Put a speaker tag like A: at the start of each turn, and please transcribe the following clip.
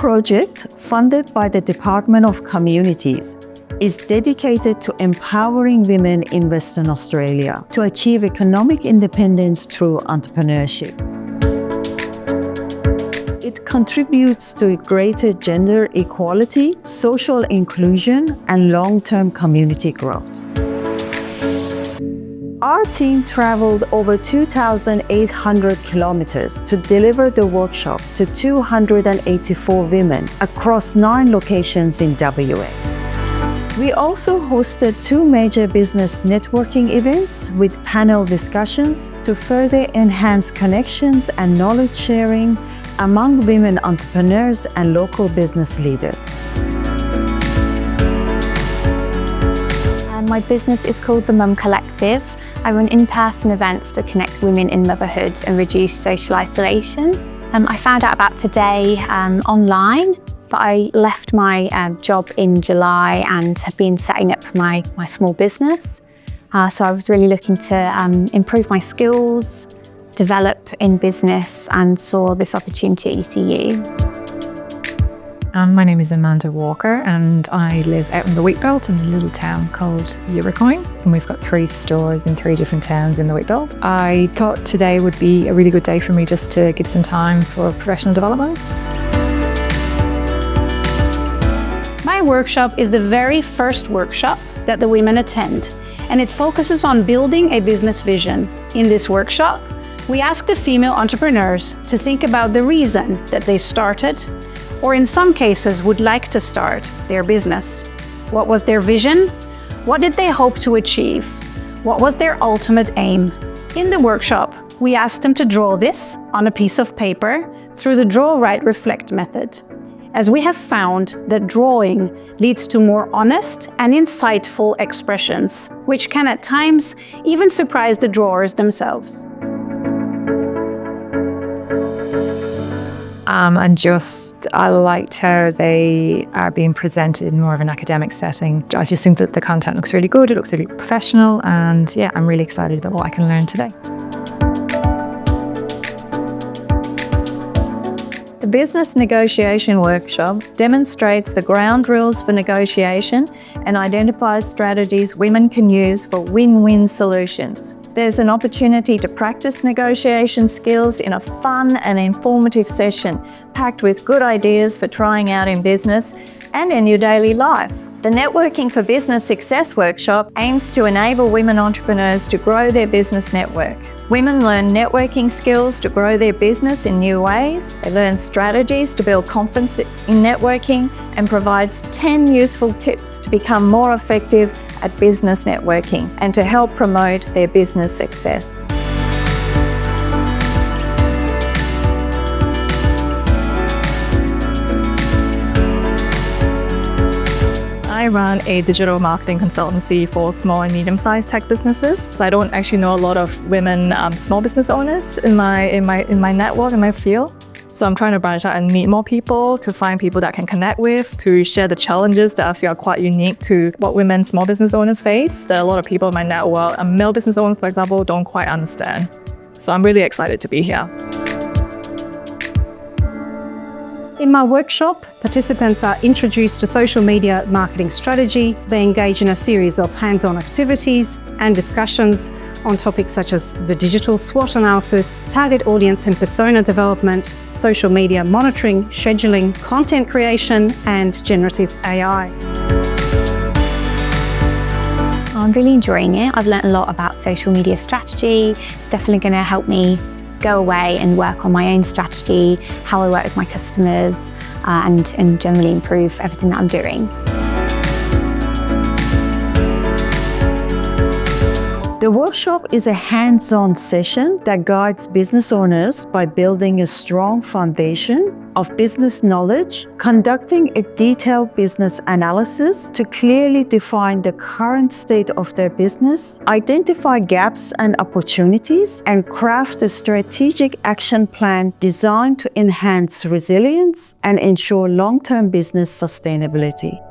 A: project, funded by the Department of Communities, is dedicated to empowering women in Western Australia to achieve economic independence through entrepreneurship. It contributes to greater gender equality, social inclusion, and long-term community growth. Our team traveled over 2,800 kilometers to deliver the workshops to 284 women across 9 locations in WA. We also hosted 2 major business networking events with panel discussions to further enhance connections and knowledge sharing among women entrepreneurs and local business leaders.
B: My business is called the Mum Collective. I run in-person events to connect women in motherhood and reduce social isolation. I found out about today online, but I left my job in July and have been setting up my small business. So I was really looking to improve my skills, develop in business, and saw this opportunity at ECU.
C: My name is Amanda Walker and I live out in the Wheatbelt in a little town called Yuracoin, and we've got 3 stores in 3 different towns in the Wheatbelt. I thought today would be a really good day for me just to give some time for professional development.
D: My workshop is the very first workshop that the women attend, and it focuses on building a business vision. In this workshop, we ask the female entrepreneurs to think about the reason that they started, or in some cases would like to start their business. What was their vision? What did they hope to achieve? What was their ultimate aim? In the workshop, we asked them to draw this on a piece of paper through the Draw, Write, Reflect method, as we have found that drawing leads to more honest and insightful expressions, which can at times even surprise the drawers themselves.
C: I liked how they are being presented in more of an academic setting. I just think that the content looks really good, it looks really professional, and yeah, I'm really excited about what I can learn today.
E: The Business Negotiation Workshop demonstrates the ground rules for negotiation and identifies strategies women can use for win-win solutions. There's an opportunity to practice negotiation skills in a fun and informative session, packed with good ideas for trying out in business and in your daily life. The Networking for Business Success Workshop aims to enable women entrepreneurs to grow their business network. Women learn networking skills to grow their business in new ways. They learn strategies to build confidence in networking and provides 10 useful tips to become more effective at business networking and to help promote their business success.
F: I run a digital marketing consultancy for small and medium-sized tech businesses. So I don't actually know a lot of women small business owners in my network, in my field. So I'm trying to branch out and meet more people, to find people that I can connect with, to share the challenges that I feel are quite unique to what women small business owners face, that a lot of people in my network, male business owners, for example, don't quite understand. So I'm really excited to be here.
D: In my workshop, participants are introduced to social media marketing strategy. They engage in a series of hands-on activities and discussions on topics such as the digital SWOT analysis, target audience and persona development, social media monitoring, scheduling, content creation, and generative AI.
B: I'm really enjoying it. I've learned a lot about social media strategy. It's definitely going to help me go away and work on my own strategy, how I work with my customers, and generally improve everything that I'm doing.
A: The workshop is a hands-on session that guides business owners by building a strong foundation of business knowledge, conducting a detailed business analysis to clearly define the current state of their business, identify gaps and opportunities, and craft a strategic action plan designed to enhance resilience and ensure long-term business sustainability.